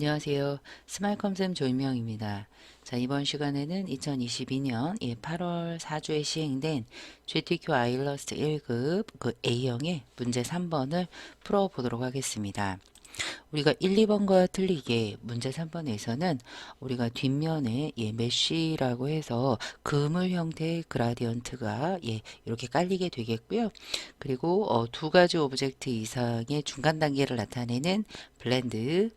안녕하세요. 스마일컴쌤 조인명입니다. 자, 이번 시간에는 2022년 8월 4주에 시행된 GTQ 아이러스트 1급 그 A형의 문제 3번을 풀어보도록 하겠습니다. 우리가 1, 2번과 틀리게 문제 3번에서는 우리가 뒷면에 메쉬라고 해서 그물 형태의 그라디언트가 이렇게 깔리게 되겠고요. 그리고 두 가지 오브젝트 이상의 중간 단계를 나타내는 블렌드,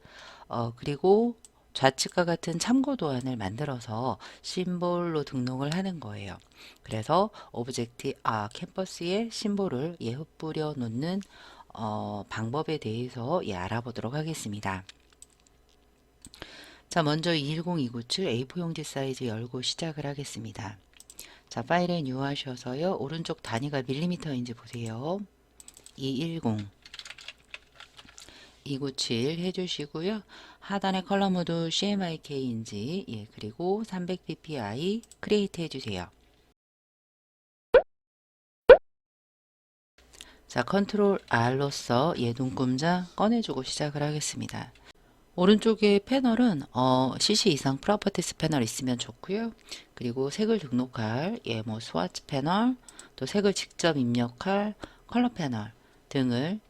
그리고 좌측과 같은 참고 도안을 만들어서 심볼로 등록을 하는 거예요. 그래서 오브젝트 캔버스에 심볼을 흩뿌려 놓는 방법에 대해서 알아보도록 하겠습니다. 자, 먼저 210297 A4 용지 사이즈 열고 시작을 하겠습니다. 자, 파일에 뉴 하셔서요. 오른쪽 단위가 밀리미터인지 보세요. 210 297 해주시고요. 하단의 컬러 모드 CMYK인지 그리고 300ppi 크리에이트 해주세요. 자, 컨트롤 R로서 눈금자 꺼내주고 시작을 하겠습니다. 오른쪽에 패널은 CC 이상 프로퍼티스 패널 있으면 좋고요. 그리고 색을 등록할 스와치 패널, 또 색을 직접 입력할 컬러 패널 등을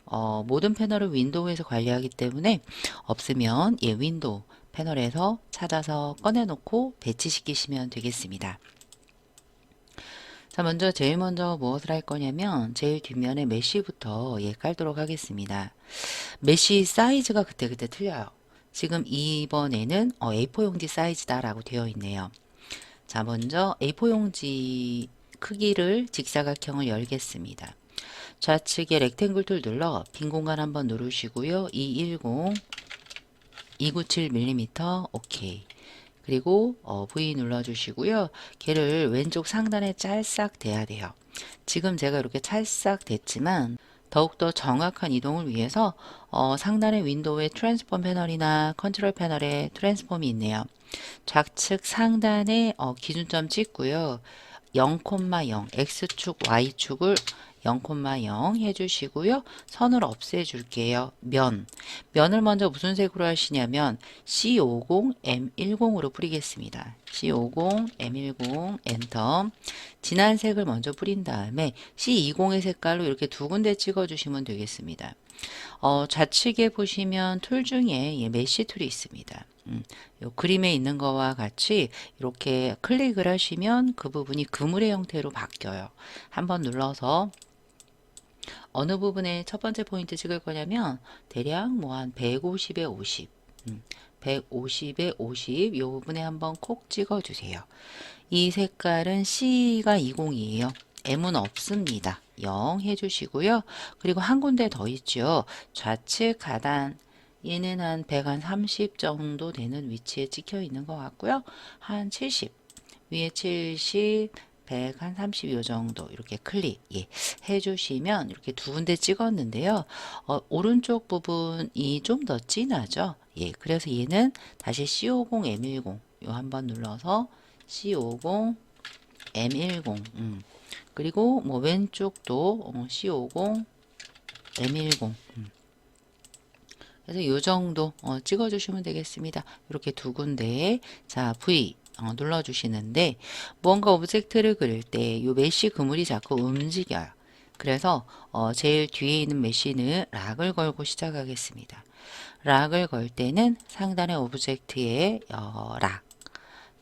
모든 패널을 윈도우에서 관리하기 때문에 없으면 윈도우 패널에서 찾아서 꺼내놓고 배치시키시면 되겠습니다. 자, 제일 먼저 무엇을 할 거냐면 제일 뒷면에 메쉬부터 깔도록 하겠습니다. 메쉬 사이즈가 그때그때 틀려요. 지금 이번에는 A4 용지 사이즈다라고 되어 있네요. 자, 먼저 A4 용지 크기를 직사각형을 열겠습니다. 좌측에 렉탱글 툴 눌러 빈 공간 한번 누르시고요. 210 297mm 오케이. 그리고 V 눌러주시고요. 걔를 왼쪽 상단에 짤싹 대야 돼요. 지금 제가 이렇게 찰싹 됐지만 더욱더 정확한 이동을 위해서 상단의 윈도우에 트랜스폼 패널이나 컨트롤 패널에 트랜스폼이 있네요. 좌측 상단에 기준점 찍고요. 0,0 X축, Y축을 0,0 해주시고요. 선을 없애줄게요. 면을 먼저 무슨 색으로 하시냐면 C50M10으로 뿌리겠습니다. C50M10 엔터. 진한 색을 먼저 뿌린 다음에 C20의 색깔로 이렇게 두 군데 찍어주시면 되겠습니다. 좌측에 보시면 툴 중에 메쉬 툴이 있습니다. 요 그림에 있는 거와 같이 이렇게 클릭을 하시면 그 부분이 그물의 형태로 바뀌어요. 한번 눌러서 어느 부분에 첫 번째 포인트 찍을 거냐면 대략 한 150에 50 150에 50 이 부분에 한번 콕 찍어 주세요. 이 색깔은 C가 20이에요. M은 없습니다. 0 해주시고요. 그리고 한 군데 더 있죠. 좌측 하단 얘는 한 130 정도 되는 위치에 찍혀 있는 것 같고요. 한 70 위에 70 100 한 30 요 정도 이렇게 클릭 해주시면 이렇게 두 군데 찍었는데요. 오른쪽 부분이 좀 더 진하죠. 그래서 얘는 다시 C50M10 요 한번 눌러서 C50 M10 그리고 왼쪽도 C50 M10 그래서 요 정도 찍어주시면 되겠습니다. 이렇게 두 군데 자 V 눌러주시는데 무언가 오브젝트를 그릴 때 요 메쉬 그물이 자꾸 움직여요. 그래서 제일 뒤에 있는 메쉬는 락을 걸고 시작하겠습니다. 락을 걸 때는 상단의 오브젝트에 락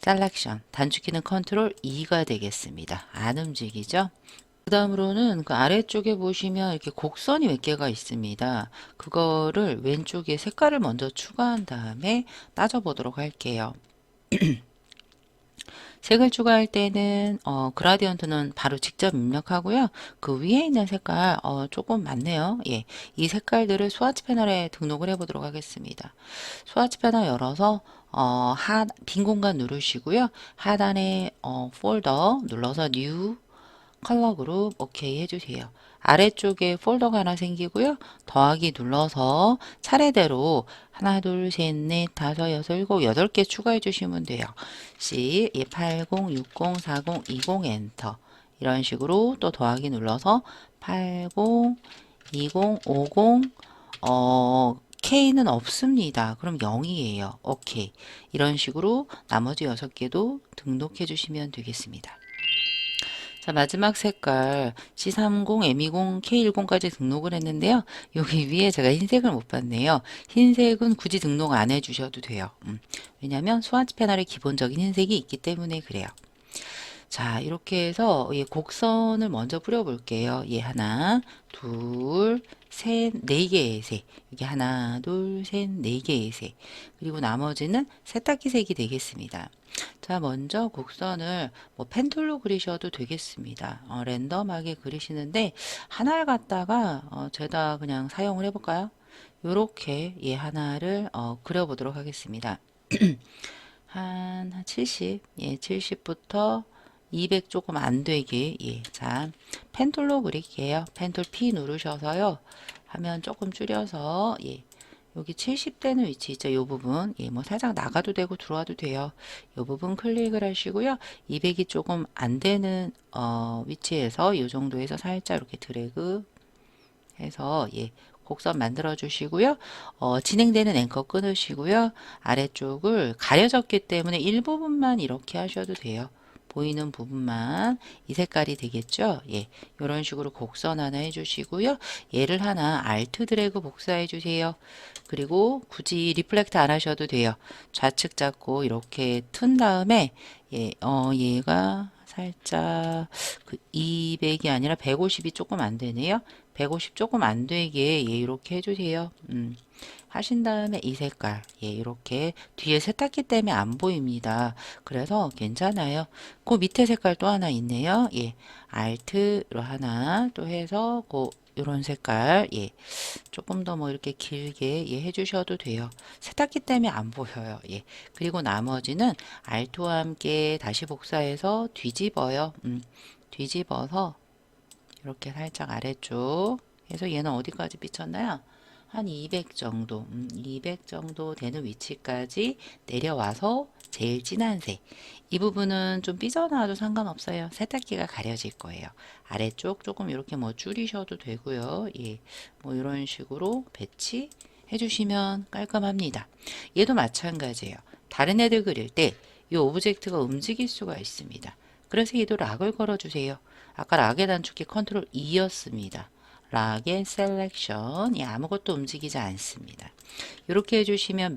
셀렉션 단축키는 컨트롤 E가 되겠습니다. 안 움직이죠? 그 다음으로는 그 아래쪽에 보시면 이렇게 곡선이 몇 개가 있습니다. 그거를 왼쪽에 색깔을 먼저 추가한 다음에 따져보도록 할게요. 색을 추가할 때는 그라디언트는 바로 직접 입력하고요. 그 위에 있는 색깔 조금 많네요. 이 색깔들을 스와치 패널에 등록을 해보도록 하겠습니다. 스와치 패널 열어서 빈 공간 누르시고요. 하단에 폴더 눌러서 뉴 컬러 그룹 오케이 해주세요. 아래쪽에 폴더가 하나 생기고요. 더하기 눌러서 차례대로 하나, 둘, 셋, 넷, 다섯, 여섯, 일곱, 8개 추가해 주시면 돼요. C 80, 60, 40, 20 엔터 이런 식으로 또 더하기 눌러서 80, 20, 50 K는 없습니다. 그럼 0이에요. 오케이. 이런 식으로 나머지 6개도 등록해 주시면 되겠습니다. 자, 마지막 색깔 C30, M20, K10까지 등록을 했는데요. 여기 위에 제가 흰색을 못 봤네요. 흰색은 굳이 등록 안 해주셔도 돼요. 왜냐하면 스와치 패널에 기본적인 흰색이 있기 때문에 그래요. 자, 이렇게 해서 곡선을 먼저 뿌려볼게요. 하나, 둘, 셋, 네 개의 색. 여기 하나, 둘, 셋, 네 개의 색. 그리고 나머지는 세탁기 색이 되겠습니다. 자, 먼저 곡선을 뭐 펜툴로 그리셔도 되겠습니다. 랜덤하게 그리시는데 하나를 갖다가 제가 그냥 사용을 해볼까요? 요렇게 하나를 그려보도록 하겠습니다. 한 70, 70부터 200 조금 안 되게, 자, 펜툴로 그릴게요. 펜툴 P 누르셔서요. 화면 조금 줄여서, 여기 70되는 위치 있죠? 이 부분, 뭐 살짝 나가도 되고 들어와도 돼요. 이 부분 클릭을 하시고요. 200이 조금 안 되는, 위치에서 이 정도에서 살짝 이렇게 드래그 해서, 곡선 만들어 주시고요. 진행되는 앵커 끊으시고요. 아래쪽을 가려졌기 때문에 일부분만 이렇게 하셔도 돼요. 보이는 부분만 이 색깔이 되겠죠? 이런 식으로 곡선 하나 해주시고요. 얘를 하나 Alt 드래그 복사해 주세요. 그리고 굳이 리플렉트 안 하셔도 돼요. 좌측 잡고 이렇게 튼 다음에 얘가 살짝 200이 아니라 150이 조금 안 되네요. 150 조금 안 되게 이렇게 해주세요. 하신 다음에 이 색깔 이렇게 뒤에 세탁기 때문에 안 보입니다. 그래서 괜찮아요. 그 밑에 색깔 또 하나 있네요. Alt로 하나 또 해서 이런 색깔 조금 더 뭐 이렇게 길게 해주셔도 돼요. 세탁기 때문에 안 보여요. 그리고 나머지는 Alt와 함께 다시 복사해서 뒤집어요. 뒤집어서 이렇게 살짝 아래쪽 해서 얘는 어디까지 비쳤나요? 한 200 정도, 200 정도 되는 위치까지 내려와서 제일 진한 색. 이 부분은 좀 삐져나와도 상관없어요. 세탁기가 가려질 거예요. 아래쪽 조금 이렇게 뭐 줄이셔도 되고요. 뭐 이런 식으로 배치 해주시면 깔끔합니다. 얘도 마찬가지예요. 다른 애들 그릴 때 이 오브젝트가 움직일 수가 있습니다. 그래서 얘도 락을 걸어주세요. 아까 락의 단축키 컨트롤 E였습니다. 락의 셀렉션 아무것도 움직이지 않습니다. 이렇게 해주시면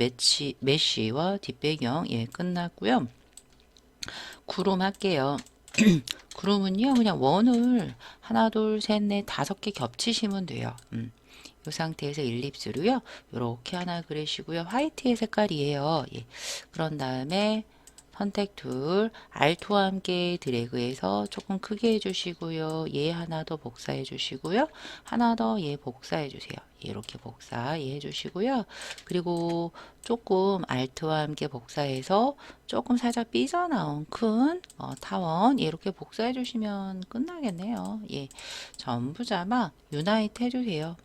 메쉬와 뒷배경 끝났고요. 구름 할게요. 구름은요 그냥 원을 하나 둘셋넷 5개 겹치시면 돼요. 이 상태에서 일립스로요 이렇게 하나 그리시고요. 화이트의 색깔이에요. 그런 다음에 선택 툴, Alt와 함께 드래그해서 조금 크게 해주시고요. 얘 하나 더 복사해 주시고요. 하나 더 얘 복사해 주세요. 이렇게 복사 해주시고요. 그리고 조금 Alt와 함께 복사해서 조금 살짝 삐져나온 큰 타원 이렇게 복사해 주시면 끝나겠네요. 전부 잡아 유나이트 해주세요.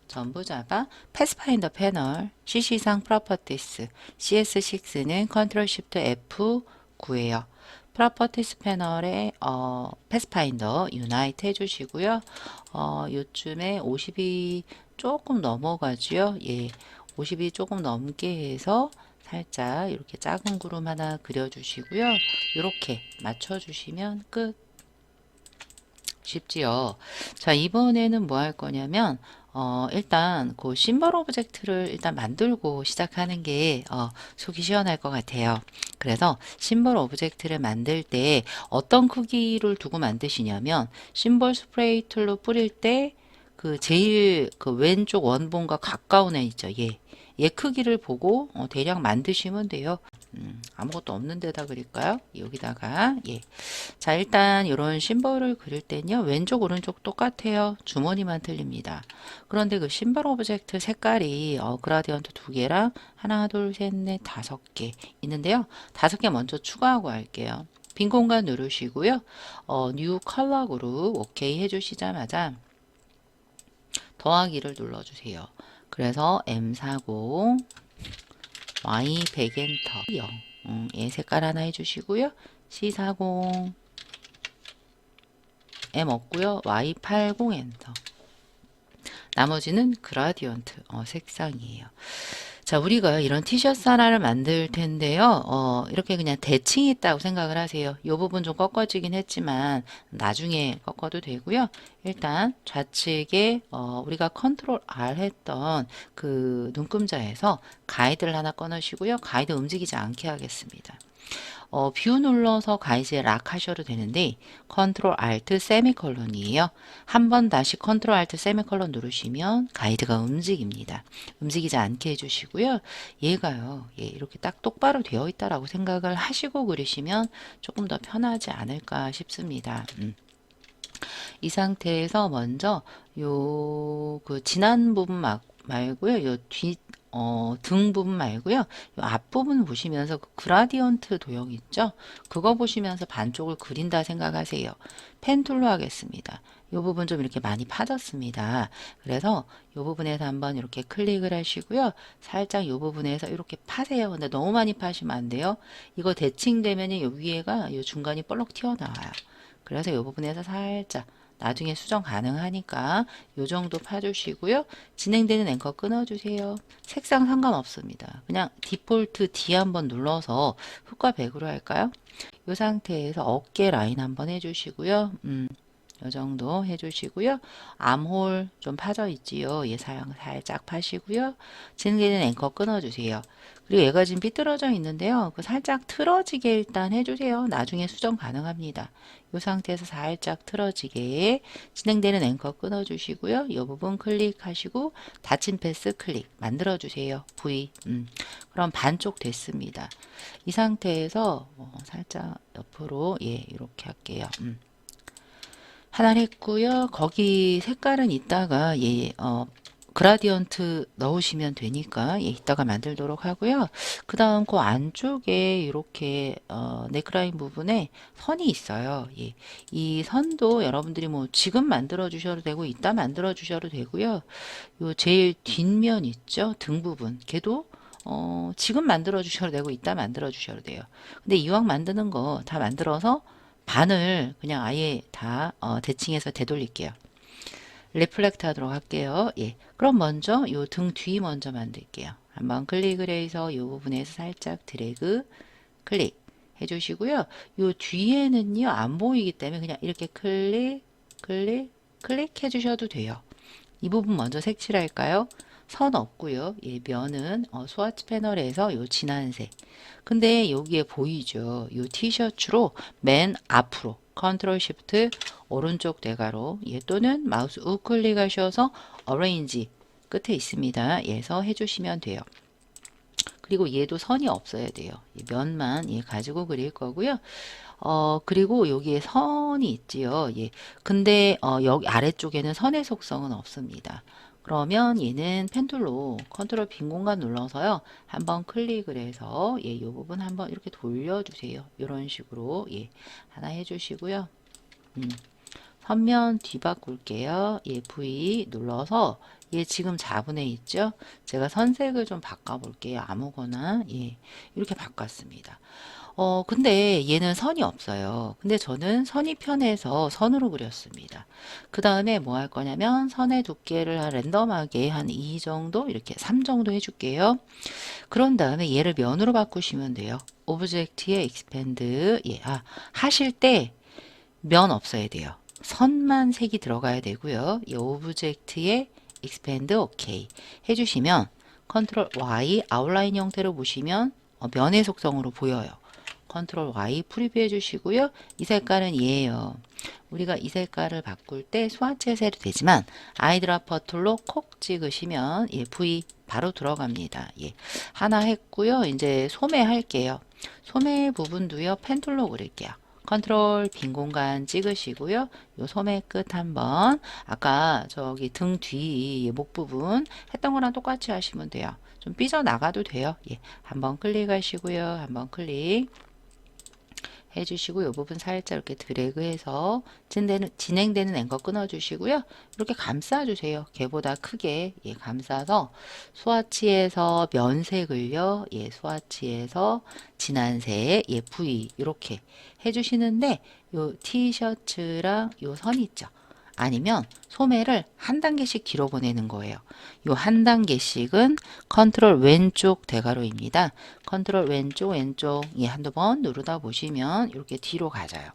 전부 잡아 패스파인더 패널 CC상 프로퍼티스 CS6는 컨트롤 쉬프트 F9예요. 프로퍼티스 패널에 패스파인더 유나이트 해주시고요. 요쯤에 50이 조금 넘어가지요. 50이 조금 넘게 해서 살짝 이렇게 작은 구름 하나 그려주시고요. 이렇게 맞춰주시면 끝. 쉽지요. 자, 이번에는 뭐 할 거냐면 일단 그 심벌 오브젝트를 일단 만들고 시작하는 게 속이 시원할 것 같아요. 그래서 심벌 오브젝트를 만들 때 어떤 크기를 두고 만드시냐면 심벌 스프레이 툴로 뿌릴 때 그 제일 그 왼쪽 원본과 가까운 애 있죠. 얘 크기를 보고 대략 만드시면 돼요. 아무것도 없는 데다 그릴까요? 여기다가 자, 일단 이런 심벌을 그릴 때는요 왼쪽 오른쪽 똑같아요. 주머니만 틀립니다. 그런데 그 심벌 오브젝트 색깔이 그라디언트 2개랑 하나 둘셋넷 5개 있는데요. 5개 먼저 추가하고 할게요. 빈 공간 누르시고요. 뉴 컬러 그룹 오케이 해주시자마자 더하기를 눌러주세요. 그래서 M40 Y 100 엔터 0 얘 색깔 하나 해주시고요. C40 M 없고요. Y80 엔터 나머지는 그라디언트 색상이에요. 자, 우리가 이런 티셔츠 하나를 만들 텐데요. 이렇게 그냥 대칭이 있다고 생각을 하세요. 이 부분 좀 꺾어지긴 했지만 나중에 꺾어도 되고요. 일단 좌측에 우리가 컨트롤 R 했던 그 눈금자에서 가이드를 하나 꺼내시고요. 가이드 움직이지 않게 하겠습니다. 뷰 눌러서 가이드에 락 하셔도 되는데 컨트롤 알트 세미콜론이에요. 한 번 다시 컨트롤 알트 세미콜론 누르시면 가이드가 움직입니다. 움직이지 않게 해주시고요. 얘가요. 이렇게 딱 똑바로 되어 있다라고 생각을 하시고 그리시면 조금 더 편하지 않을까 싶습니다. 이 상태에서 먼저 요 그 진한 부분 말고요. 요 등 부분 말고요. 요 앞부분 보시면서 그 그라디언트 도형 있죠? 그거 보시면서 반쪽을 그린다 생각하세요. 펜 툴로 하겠습니다. 이 부분 좀 이렇게 많이 파졌습니다. 그래서 이 부분에서 한번 이렇게 클릭을 하시고요. 살짝 이 부분에서 이렇게 파세요. 근데 너무 많이 파시면 안 돼요. 이거 대칭되면 요 위에가 요 중간이 볼록 튀어나와요. 그래서 이 부분에서 살짝 나중에 수정 가능하니까 이 정도 파주시고요. 진행되는 앵커 끊어주세요. 색상 상관없습니다. 그냥 디폴트 D 한번 눌러서 흑과 백으로 할까요? 이 상태에서 어깨 라인 한번 해주시고요. 이 정도 해주시고요. 암홀 좀 파져 있지요. 얘 살짝 파시고요. 진행되는 앵커 끊어주세요. 그리고 얘가 지금 삐뚤어져 있는데요. 그 살짝 틀어지게 일단 해주세요. 나중에 수정 가능합니다. 이 상태에서 살짝 틀어지게 진행되는 앵커 끊어주시고요. 이 부분 클릭하시고 닫힌 패스 클릭 만들어주세요. V. 그럼 반쪽 됐습니다. 이 상태에서 살짝 옆으로 이렇게 할게요. 하나를 했고요. 거기 색깔은 이따가 그라디언트 넣으시면 되니까 이따가 만들도록 하고요. 그 다음 그 안쪽에 이렇게 넥라인 부분에 선이 있어요. 이 선도 여러분들이 뭐 지금 만들어 주셔도 되고 이따 만들어 주셔도 되고요. 요 제일 뒷면 있죠? 등 부분. 걔도 지금 만들어 주셔도 되고 이따 만들어 주셔도 돼요. 근데 이왕 만드는 거 다 만들어서 반을 그냥 아예 다 대칭해서 되돌릴게요. 리플렉트 하도록 할게요. 그럼 먼저 요 등 뒤 먼저 만들게요. 한번 클릭을 해서 이 부분에서 살짝 드래그 클릭 해주시고요. 요 뒤에는요 안 보이기 때문에 그냥 이렇게 클릭 클릭 해주셔도 돼요. 이 부분 먼저 색칠할까요? 선 없고요. 면은 스와치 패널에서 요 진한 색. 근데 여기에 보이죠? 요 티셔츠로 맨 앞으로 컨트롤 시프트 오른쪽 대가로 또는 마우스 우클릭 하셔서 어레인지 끝에 있습니다. 얘서 해주시면 돼요. 그리고 얘도 선이 없어야 돼요. 면만 가지고 그릴 거고요. 그리고 여기에 선이 있지요. 근데 여기 아래쪽에는 선의 속성은 없습니다. 그러면 얘는 펜툴로 컨트롤 빈 공간 눌러서요. 한번 클릭을 해서 이 부분 한번 이렇게 돌려주세요. 이런 식으로 하나 해주시고요. 선면 뒤바꿀게요. V 눌러서 얘 지금 4분의 있죠? 제가 선색을 좀 바꿔볼게요. 아무거나 이렇게 바꿨습니다. 근데 얘는 선이 없어요. 근데 저는 선이 편해서 선으로 그렸습니다. 그 다음에 뭐 할 거냐면 선의 두께를 랜덤하게 한 2 정도 이렇게 3 정도 해줄게요. 그런 다음에 얘를 면으로 바꾸시면 돼요. 오브젝트에 익스펜드 하실 때 면 없어야 돼요. 선만 색이 들어가야 되고요. 이 오브젝트에 익스펜드 오케이 해주시면 컨트롤 Y 아웃라인 형태로 보시면 면의 속성으로 보여요. 컨트롤 Y 프리뷰 해주시고요. 이 색깔은 얘예요. 우리가 이 색깔을 바꿀 때 스와치에서 해도 되지만 아이드라퍼 툴로 콕 찍으시면 V 바로 들어갑니다. 하나 했고요. 이제 소매 할게요. 소매 부분도요. 펜 툴로 그릴게요. 컨트롤 빈 공간 찍으시고요. 요 소매 끝 한번 아까 저기 등 뒤 목 부분 했던 거랑 똑같이 하시면 돼요. 좀 삐져나가도 돼요. 한번 클릭하시고요. 한번 클릭 해주시고 이 부분 살짝 이렇게 드래그해서 진행되는 앵커 끊어주시고요. 이렇게 감싸주세요. 걔보다 크게 감싸서 스와치에서 면색을요. 스와치에서 진한색 V 이렇게 해주시는데 요 티셔츠랑 요 선 있죠. 아니면 소매를 한 단계씩 뒤로 보내는 거예요. 요 한 단계씩은 컨트롤 왼쪽 대괄호입니다. 컨트롤 왼쪽 한두 번 누르다 보시면 이렇게 뒤로 가져요.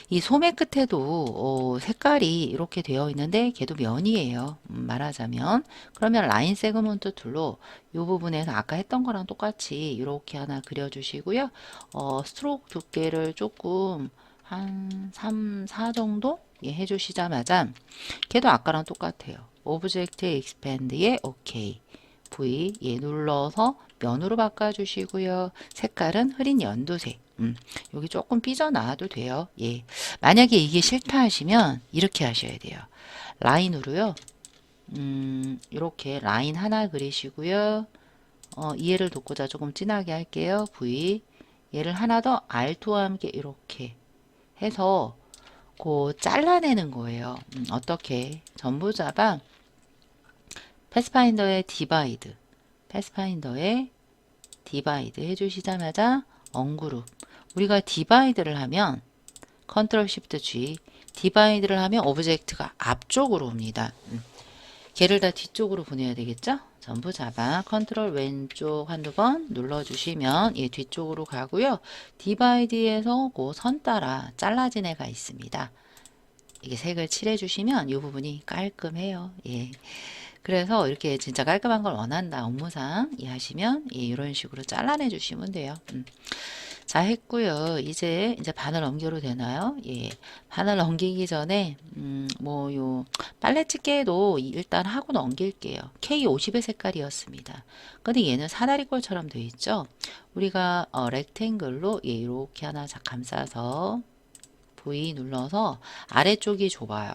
이 소매 끝에도 색깔이 이렇게 되어 있는데 걔도 면이에요. 말하자면 그러면 라인 세그먼트 툴로 이 부분에서 아까 했던 거랑 똑같이 이렇게 하나 그려주시고요. 스트로크 두께를 조금 한 3, 4 정도 해주시자마자 걔도 아까랑 똑같아요. 오브젝트 익스팬드에 OK V 눌러서 면으로 바꿔주시고요. 색깔은 흐린 연두색. 여기 조금 삐져나와도 돼요. 예. 만약에 이게 싫다 하시면 이렇게 하셔야 돼요. 라인으로요. 이렇게 라인 하나 그리시고요. 이해를 돕고자 조금 진하게 할게요. V. 얘를 하나 더 Alt와 함께 이렇게 해서 잘라내는 거예요. 어떻게? 전부 잡아 패스파인더의 디바이드. 패스파인더의 디바이드 해주시자마자 언그룹. 우리가 디바이드를 하면 컨트롤 쉬프트 G 디바이드를 하면 오브젝트가 앞쪽으로 옵니다. 걔를 다 뒤쪽으로 보내야 되겠죠? 전부 잡아 컨트롤 왼쪽 한두 번 눌러주시면 얘 뒤쪽으로 가고요. 디바이드에서 그 선 따라 잘라진 애가 있습니다. 이게 색을 칠해주시면 이 부분이 깔끔해요. 예. 그래서 이렇게 진짜 깔끔한 걸 원한다 업무상 하시면 이런 식으로 잘라내 주시면 돼요. 자 했고요. 이제 바늘 넘겨도 되나요? 예. 바늘 넘기기 전에 뭐 요 빨래 집게도 일단 하고 넘길게요. K50의 색깔이었습니다. 근데 얘는 사다리꼴처럼 되어 있죠. 우리가 렉탱글로 이렇게 하나 감싸서 V 눌러서 아래쪽이 좁아요.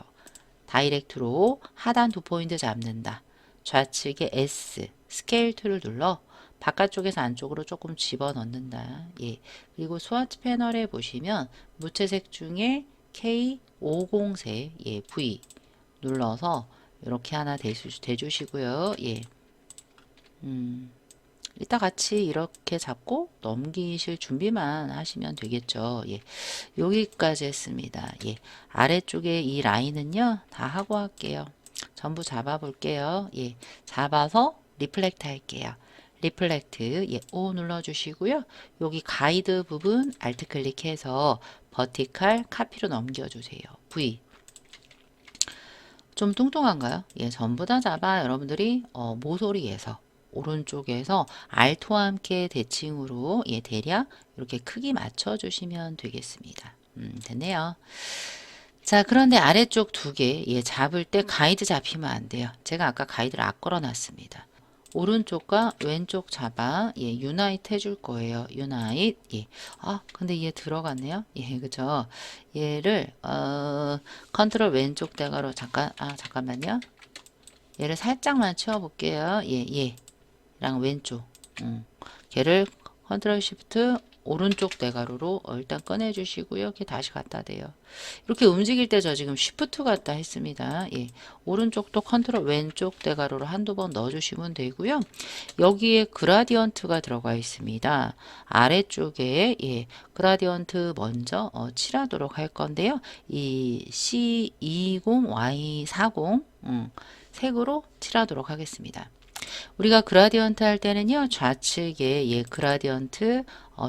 다이렉트로 하단 두 포인트 잡는다. 좌측에 S 스케일 툴을 눌러 바깥쪽에서 안쪽으로 조금 집어넣는다. 예. 그리고 스와치 패널에 보시면 무채색 중에 K50색 V 눌러서 이렇게 하나 대주시고요. 예. 이따 같이 이렇게 잡고 넘기실 준비만 하시면 되겠죠. 예. 여기까지 했습니다. 예. 아래쪽에 이 라인은요, 다 하고 할게요. 전부 잡아 볼게요. 예. 잡아서 리플렉트 할게요. 리플렉트, O 눌러주시고요. 여기 가이드 부분 알트 클릭해서 버티칼 카피로 넘겨주세요. V. 좀 뚱뚱한가요? 예, 전부 다 잡아 여러분들이 모서리에서 오른쪽에서 Alt와 함께 대칭으로 대략 이렇게 크기 맞춰 주시면 되겠습니다. 됐네요. 자, 그런데 아래쪽 두 개 잡을 때 가이드 잡히면 안 돼요. 제가 아까 가이드를 앞걸어 놨습니다. 오른쪽과 왼쪽 잡아 유나이트 해줄 거예요. 유나이트. 근데 얘 들어갔네요. 그죠? 얘를 컨트롤 왼쪽 대괄호 잠깐만요. 얘를 살짝만 치워 볼게요. 얘랑 왼쪽. 걔를 컨트롤 쉬프트 오른쪽 대괄호로 일단 꺼내 주시고요. 이렇게 다시 갖다 대요. 이렇게 움직일 때 저 지금 쉬프트 갖다 했습니다. 오른쪽도 컨트롤 왼쪽 대괄호로 한두 번 넣어 주시면 되고요. 여기에 그라디언트가 들어가 있습니다. 아래쪽에 그라디언트 먼저 칠하도록 할 건데요. 이 C20Y40 색으로 칠하도록 하겠습니다. 우리가 그라디언트 할 때는요, 좌측에 그라디언트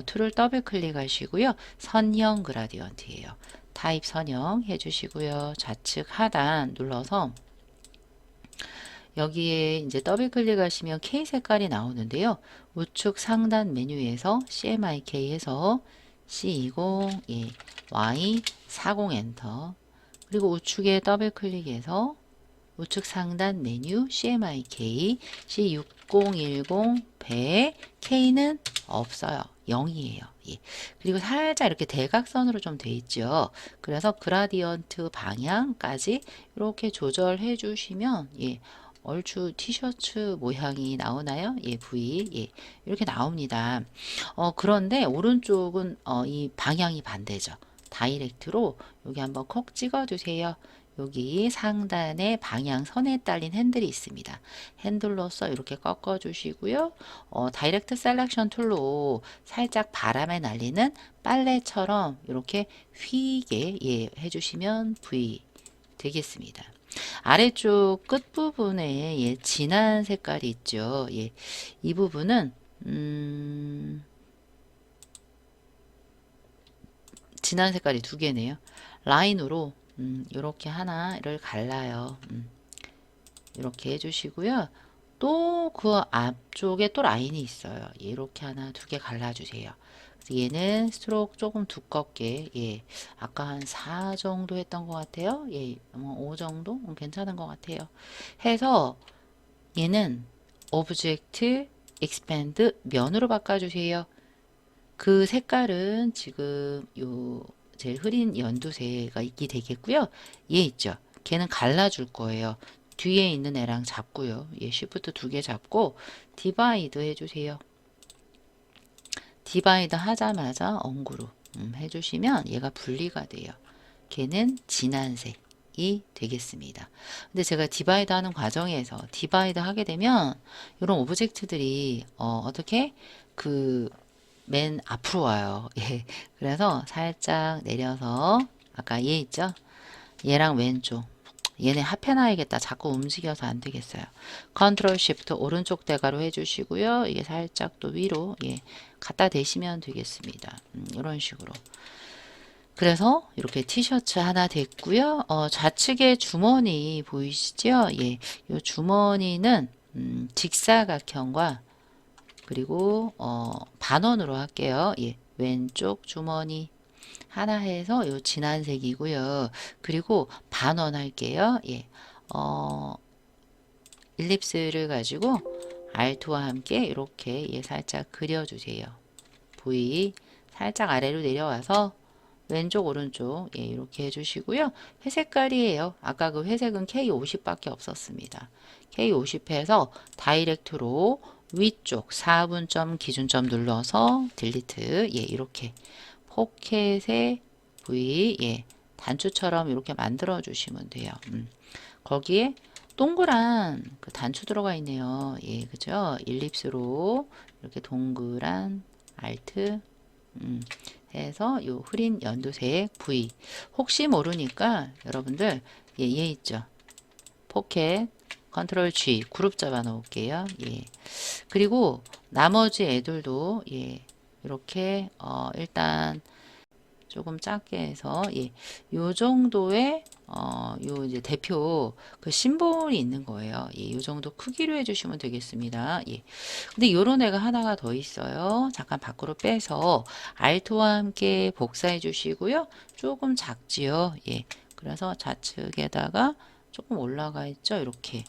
툴을 더블 클릭하시고요. 선형 그라디언트예요. 타입 선형 해주시고요. 좌측 하단 눌러서 여기에 이제 더블 클릭하시면 K 색깔이 나오는데요. 우측 상단 메뉴에서 CMYK 해서 C20 Y40 엔터 그리고 우측에 더블 클릭해서 우측 상단 메뉴 CMYK C6010 100 K는 없어요. 0이에요. 그리고 살짝 이렇게 대각선으로 좀 돼 있죠. 그래서 그라디언트 방향까지 이렇게 조절해 주시면 얼추 티셔츠 모양이 나오나요? V 이렇게 나옵니다. 그런데 오른쪽은 이 방향이 반대죠. 다이렉트로 여기 한번 콕 찍어 주세요. 여기 상단에 방향선에 딸린 핸들이 있습니다. 핸들로서 이렇게 꺾어 주시고요. 다이렉트 셀렉션 툴로 살짝 바람에 날리는 빨래처럼 이렇게 휘게 해주시면 V 되겠습니다. 아래쪽 끝부분에 예, 진한 색깔이 있죠. 예, 이 부분은 진한 색깔이 두 개네요. 라인으로 이렇게 하나를 갈라요. 이렇게 해주시고요. 또 그 앞쪽에 또 라인이 있어요. 이렇게 하나 두 개 갈라주세요. 얘는 스트로크 조금 두껍게, 예, 아까 한 4 정도 했던 것 같아요. 예, 뭐 5 정도? 괜찮은 것 같아요. 해서 얘는 오브젝트 expand 면으로 바꿔주세요. 그 색깔은 지금 요 제일 흐린 연두색가 있게 되겠고요. 얘 있죠. 걔는 갈라줄 거예요. 뒤에 있는 애랑 잡고요. 얘 쉬프트 두 개 잡고 디바이드 해주세요. 디바이드 하자마자 엉구로 해주시면 얘가 분리가 돼요. 걔는 진한 색이 되겠습니다. 근데 제가 디바이드 하는 과정에서 디바이드 하게 되면 이런 오브젝트들이 어떻게 맨 앞으로 와요. 예. 그래서 살짝 내려서 아까 얘 있죠? 얘랑 왼쪽 얘네 합해놔야겠다. 자꾸 움직여서 안 되겠어요. 컨트롤 쉬프트 오른쪽 대가로 해주시고요. 이게 살짝 또 위로 예, 갖다 대시면 되겠습니다. 이런 식으로. 그래서 이렇게 티셔츠 하나 됐고요. 좌측에 주머니 보이시죠? 예, 이 주머니는 직사각형과 그리고 반원으로 할게요. 예, 왼쪽 주머니 하나 해서 요 진한 색이고요. 그리고 반원 할게요. 예, 일립스를 가지고 알트와 함께 이렇게 예, 살짝 그려주세요. V 살짝 아래로 내려와서 왼쪽 오른쪽 예, 이렇게 해주시고요. 회색깔이에요. 아까 그 회색은 K50밖에 없었습니다. K50 해서 다이렉트로 위쪽 4분점 기준점 눌러서 딜리트 예, 이렇게 포켓의 V 예, 단추처럼 이렇게 만들어 주시면 돼요. 거기에 동그란 그 단추 들어가 있네요. 예, 그죠? 일립스로 이렇게 동그란 알트 해서 요 흐린 연두색 V 혹시 모르니까 여러분들 예, 얘 있죠? 포켓 컨트롤 G 그룹 잡아 놓을게요. 예. 그리고 나머지 애들도 예, 이렇게 일단 조금 작게 해서 예, 요 정도의 요 이제 대표 그 심볼이 있는 거예요. 예, 요 정도 크기로 해주시면 되겠습니다. 예. 근데 요런 애가 하나가 더 있어요. 잠깐 밖으로 빼서 알트와 함께 복사해 주시고요. 조금 작지요. 예. 그래서 좌측에다가 조금 올라가 있죠. 이렇게.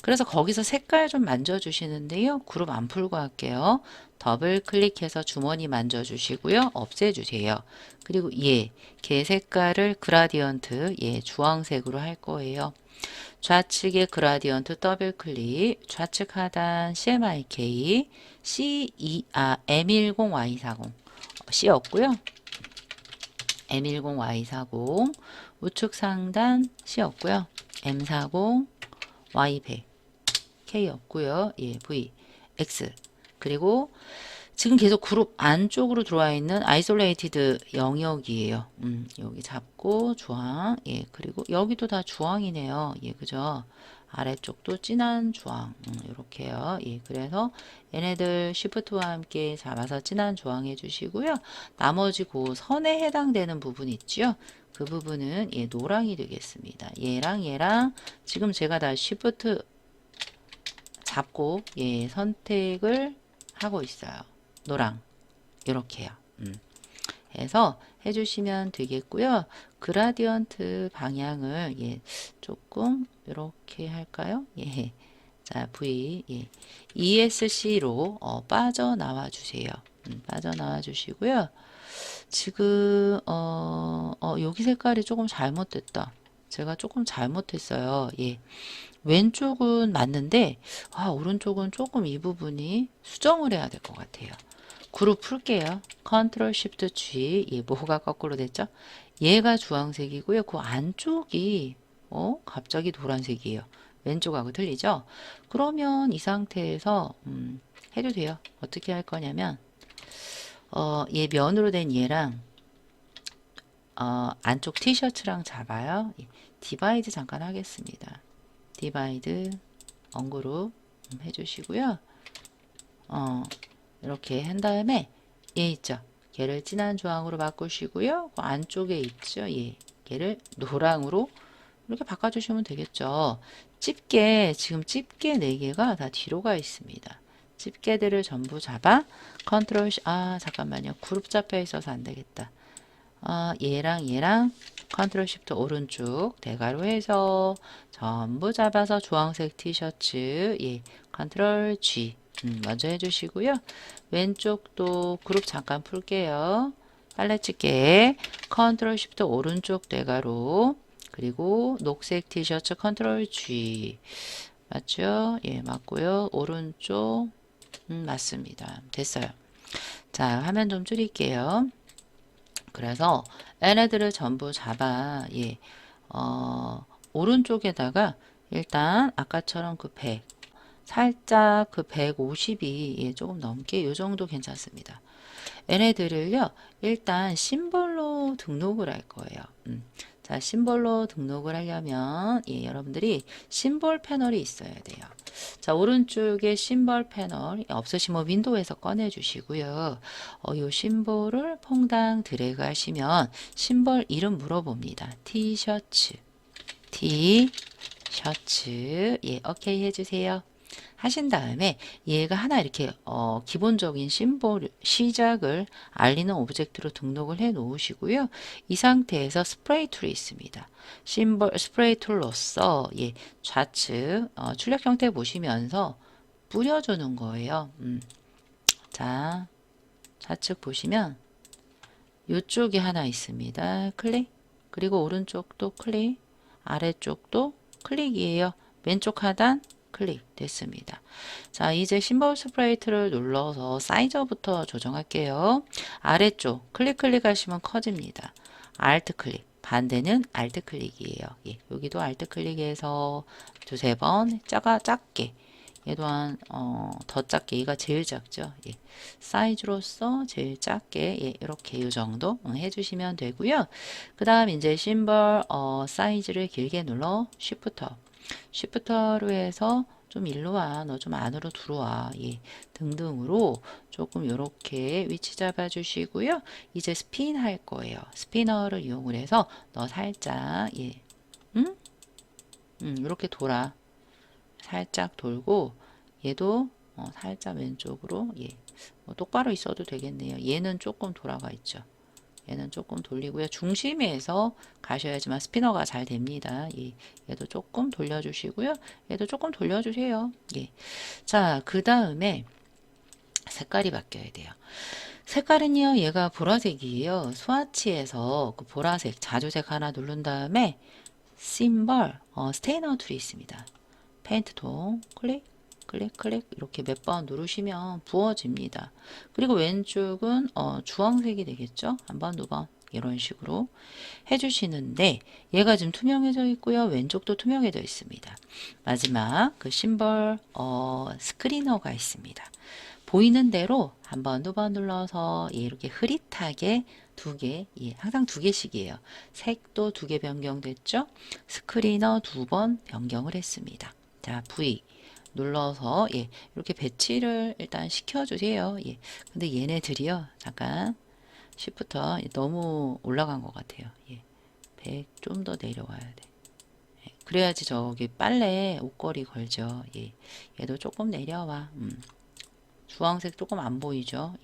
그래서 거기서 색깔 좀 만져 주시는데요. 그룹 안 풀고 할게요. 더블 클릭해서 주머니 만져 주시고요. 없애 주세요. 그리고 걔 색깔을 그라디언트 주황색으로 할 거예요. 좌측에 그라디언트 더블 클릭, 좌측 하단 CMYK, M10Y40, C였고요. M10Y40, 우측 상단 C였고요. M40, Y100, K였고요. 예, V, X. 그리고 지금 계속 그룹 안쪽으로 들어와 있는 아이솔레이티드 영역이에요. 여기 잡고 주황. 예, 그리고 여기도 다 주황이네요. 예, 그죠? 아래쪽도 진한 주황. 이렇게요. 예, 그래서 얘네들 시프트와 함께 잡아서 진한 주황 해주시고요. 나머지 그 선에 해당되는 부분 있죠? 그 부분은 예, 노랑이 되겠습니다. 얘랑 지금 제가 다 시프트 잡고 예, 선택을 하고 있어요. 노랑 이렇게요. 해서 해주시면 되겠고요. 그라디언트 방향을 예, 조금 이렇게 할까요? 예. 자, V 예. ESC로 빠져나와 주세요. 빠져나와 주시고요. 지금 여기 색깔이 조금 잘못됐다. 제가 조금 잘못했어요. 예. 왼쪽은 맞는데 오른쪽은 조금 이 부분이 수정을 해야 될 것 같아요. 그룹 풀게요. 컨트롤 쉬프트 G. 예, 뭐가 거꾸로 됐죠? 얘가 주황색이고요. 그 안쪽이 갑자기 노란색이에요. 왼쪽하고 틀리죠? 그러면 이 상태에서 해도 돼요. 어떻게 할 거냐면 얘 면으로 된 얘랑 안쪽 티셔츠랑 잡아요. 디바이드 잠깐 하겠습니다. 디바이드 언그룹 해주시고요. 이렇게 한 다음에 얘 있죠. 걔를 진한 주황으로 바꾸시고요. 그 안쪽에 있죠. 걔를 노랑으로 이렇게 바꿔주시면 되겠죠. 집게, 지금 집게 4개가 다 뒤로 가 있습니다. 집게들을 전부 잡아 컨트롤 잠깐만요. 그룹 잡혀 있어서 안 되겠다. 얘랑 컨트롤 시프트 오른쪽 대괄호 해서 전부 잡아서 주황색 티셔츠 컨트롤 G 먼저 해주시고요. 왼쪽도 그룹 잠깐 풀게요. 빨래집게 컨트롤 시프트 오른쪽 대괄호 그리고 녹색 티셔츠 컨트롤 G 맞죠? 맞고요. 오른쪽 맞습니다. 됐어요. 자, 화면 좀 줄일게요. 그래서 얘네들을 전부 잡아 오른쪽에다가 일단 아까처럼 그 100 살짝 그 150이 조금 넘게 요 정도 괜찮습니다. 얘네들을요 일단 심볼로 등록을 할 거예요. 자, 심볼로 등록을 하려면 여러분들이 심볼 패널이 있어야 돼요. 자, 오른쪽에 심볼 패널 없으시면 윈도우에서 꺼내 주시고요. 요 심볼을 퐁당 드래그 하시면 심볼 이름 물어봅니다. 티셔츠 오케이 해주세요. 하신 다음에 얘가 하나 이렇게 기본적인 심볼 시작을 알리는 오브젝트로 등록을 해 놓으시고요. 이 상태에서 스프레이 툴이 있습니다. 심볼 스프레이 툴로서 좌측 출력 형태 보시면서 뿌려주는 거예요. 자, 좌측 보시면 이쪽에 하나 있습니다. 클릭 그리고 오른쪽도 클릭 아래쪽도 클릭이에요. 왼쪽 하단 클릭 됐습니다. 자, 이제 심볼 스프레이트를 눌러서 사이즈부터 조정할게요. 아래쪽 클릭 하시면 커집니다. 알트 클릭 반대는 알트 클릭이에요. 여기도 알트 클릭해서 두세 번 작게 얘 또한 더 작게 얘가 제일 작죠. 사이즈로서 제일 작게 이렇게 이 정도 해주시면 되고요. 그 다음 이제 심볼 사이즈를 길게 눌러 쉬프터로 해서 좀 일로 와, 너 좀 안으로 들어와, 등등으로 조금 이렇게 위치 잡아 주시고요. 이제 스핀 할 거예요. 스피너를 이용을 해서 너 살짝 이렇게 돌아. 살짝 돌고 얘도 살짝 왼쪽으로 똑바로 있어도 되겠네요. 얘는 조금 돌아가 있죠. 얘는 조금 돌리고요. 중심에서 가셔야지만 스피너가 잘 됩니다. 얘도 조금 돌려주시고요. 얘도 조금 돌려주세요. 자, 그 다음에 색깔이 바뀌어야 돼요. 색깔은요, 얘가 보라색이에요. 스와치에서 그 보라색 자주색 하나 누른 다음에 심벌 스테이너 툴이 있습니다. 페인트 톤 클릭 이렇게 몇 번 누르시면 부어집니다. 그리고 왼쪽은 주황색이 되겠죠. 한 번, 두 번 이런 식으로 해주시는데 얘가 지금 투명해져 있고요. 왼쪽도 투명해져 있습니다. 마지막 그 심벌 스크리너가 있습니다. 보이는 대로 한 번, 두 번 눌러서 이렇게 흐릿하게 두 개, 항상 두 개씩이에요. 색도 두 개 변경됐죠. 스크리너 두 번 변경을 했습니다. 자, V 눌러서 이렇게 배치를 일단 시켜주세요. 근데 얘네들이요, 잠깐 시프터 너무 올라간 것 같아요. 100 좀 더 내려와야 돼. 그래야지 저기 빨래 옷걸이 걸죠. 얘도 조금 내려와. 주황색 조금 안 보이죠.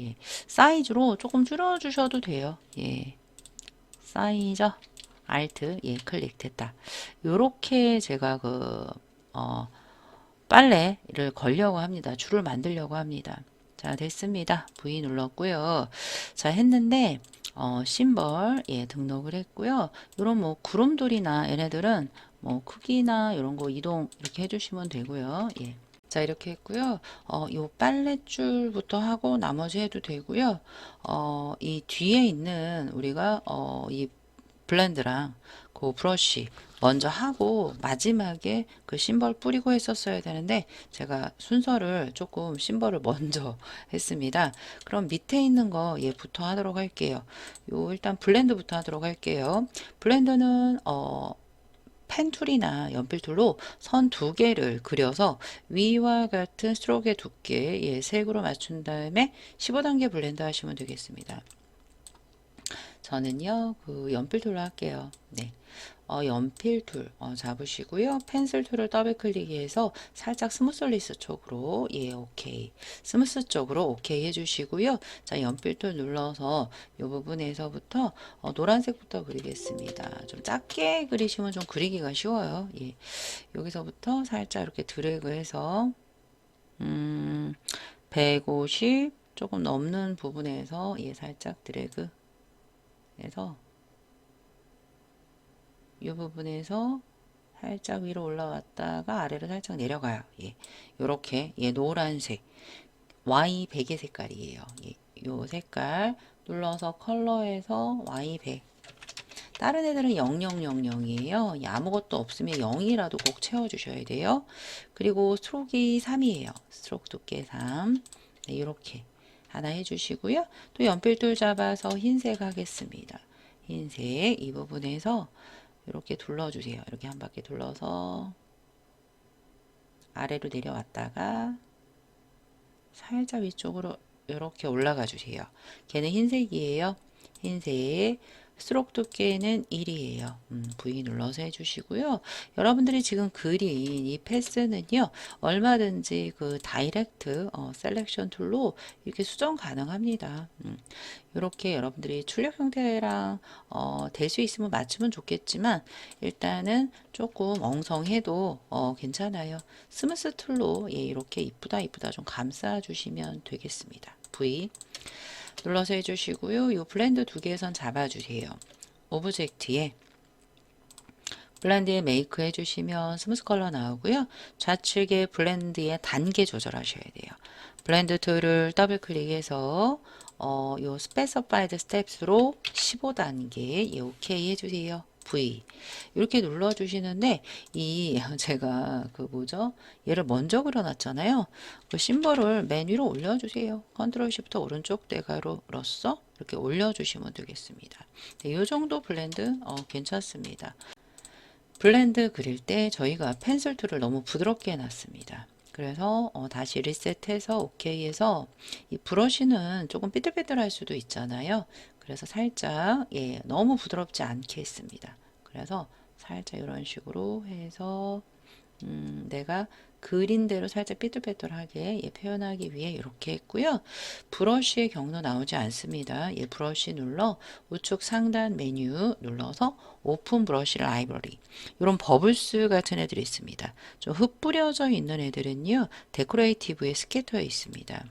사이즈로 조금 줄여주셔도 돼요. 사이즈 알트 클릭 됐다. 요렇게 제가 빨래를 걸려고 합니다. 줄을 만들려고 합니다. 자, 됐습니다. V 눌렀고요. 자, 했는데 심벌 등록을 했고요. 이런 뭐 구름돌이나 얘네들은 뭐 크기나 이런 거 이동 이렇게 해주시면 되고요. 자, 이렇게 했고요. 요 빨랫줄부터 하고 나머지 해도 되고요. 이 뒤에 있는 우리가 이 블렌드랑 그 브러쉬 먼저 하고 마지막에 그 심벌 뿌리고 했었어야 되는데 제가 순서를 조금 심벌을 먼저 했습니다. 그럼 밑에 있는 거 얘부터 하도록 할게요. 요 일단 블렌드부터 하도록 할게요. 블렌드는 펜 툴이나 연필 툴로 선 두 개를 그려서 위와 같은 스트로크의 두께 예, 색으로 맞춘 다음에 15단계 블렌드 하시면 되겠습니다. 저는요, 그 연필 툴로 할게요. 네. 연필 툴 잡으시고요. 펜슬 툴을 더블 클릭해서 살짝 스무슬리스 쪽으로 예 오케이 스무스 쪽으로 오케이 해주시고요. 자 연필 툴 눌러서 이 부분에서부터 노란색부터 그리겠습니다. 좀 작게 그리시면 좀 그리기가 쉬워요. 예 여기서부터 살짝 이렇게 드래그해서 150 조금 넘는 부분에서 예 살짝 드래그 해서 이 부분에서 살짝 위로 올라왔다가 아래로 살짝 내려가요. 예. 요렇게 예, 노란색 Y 100의 색깔이에요. 예. 요 색깔 눌러서 컬러에서 Y100 다른 애들은 0000이에요. 예, 아무것도 없으면 0이라도 꼭 채워주셔야 돼요. 그리고 스트로크가 3이에요. 스트로크 두께 3 네, 이렇게 하나 해주시고요. 또 연필돌 잡아서 흰색 하겠습니다. 흰색 이 부분에서 이렇게 둘러주세요. 이렇게 한 바퀴 둘러서 아래로 내려왔다가 살짝 위쪽으로 이렇게 올라가 주세요. 걔는 흰색이에요. 흰색 스트로크 두께는 1이에요. V 눌러서 해주시고요. 여러분들이 지금 그린 이 패스는요. 얼마든지 그 다이렉트 셀렉션 툴로 이렇게 수정 가능합니다. 이렇게 여러분들이 출력 형태랑 될 수 있으면 맞추면 좋겠지만 일단은 조금 엉성해도 괜찮아요. 스무스 툴로 예, 이렇게 이쁘다 이쁘다 좀 감싸 주시면 되겠습니다. V 눌러서 해주시고요. 이 블렌드 두 개의 선 잡아주세요. 오브젝트에 블렌드에 메이크 해주시면 스무스 컬러 나오고요. 좌측에 블렌드의 단계 조절하셔야 돼요. 블렌드 툴을 더블 클릭해서 요 스페시파이드 스텝스로 15단계 예, 오케이 해주세요. V 이렇게 눌러 주시는데 이 제가 그 뭐죠 얘를 먼저 그려놨잖아요. 그 심볼을 맨 위로 올려주세요. 컨트롤 시프트 오른쪽 대괄호로써 이렇게 올려주시면 되겠습니다. 네, 이 정도 블렌드 괜찮습니다. 블렌드 그릴 때 저희가 펜슬 툴을 너무 부드럽게 해놨습니다. 그래서 다시 리셋해서 오케이 해서 이 브러쉬는 조금 삐뚤삐뚤할 수도 있잖아요. 그래서 살짝 예, 너무 부드럽지 않게 했습니다. 그래서 살짝 이런 식으로 해서 내가 그린 대로 살짝 삐뚤빼뚤하게 예, 표현하기 위해 이렇게 했고요. 브러쉬의 경로 나오지 않습니다. 예, 브러쉬 눌러 우측 상단 메뉴 눌러서 오픈 브러쉬 라이브러리 이런 버블스 같은 애들이 있습니다. 좀 흩뿌려져 있는 애들은요. 데코레이티브에 스캐터에 있습니다.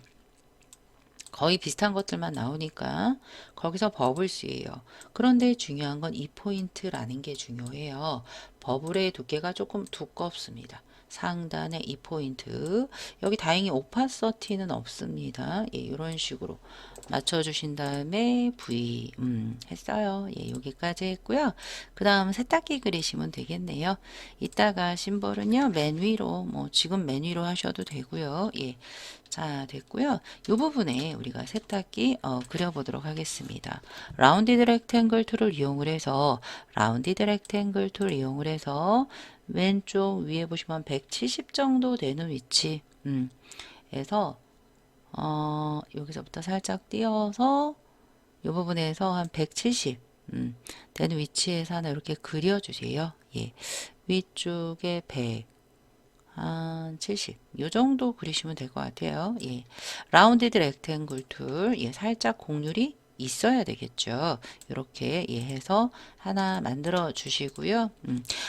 거의 비슷한 것들만 나오니까 거기서 버블스예요. 그런데 중요한 건 이 포인트라는 게 중요해요. 버블의 두께가 조금 두껍습니다. 상단에 이 포인트 여기 다행히 오파서티는 없습니다. 예, 이런 식으로 맞춰주신 다음에 V 했어요. 예, 여기까지 했고요. 그 다음 세탁기 그리시면 되겠네요. 이따가 심볼은요 맨 위로 뭐 지금 맨 위로 하셔도 되고요. 예, 자 됐고요. 이 부분에 우리가 세탁기 그려보도록 하겠습니다. 라운디드 렉탱글 툴을 이용을 해서 라운디드 렉탱글 툴 이용을 해서 왼쪽 위에 보시면 170 정도 되는 위치 에서 여기서부터 살짝 띄어서 이 부분에서 한 170 되는 위치에서 하나 이렇게 그려주세요. 예, 위쪽에 100 한 70. 요 정도 그리시면 될 것 같아요. 예. 라운디드 렉탱글 툴. 예, 살짝 곡률이 있어야 되겠죠. 이렇게 예, 해서 하나 만들어 주시고요.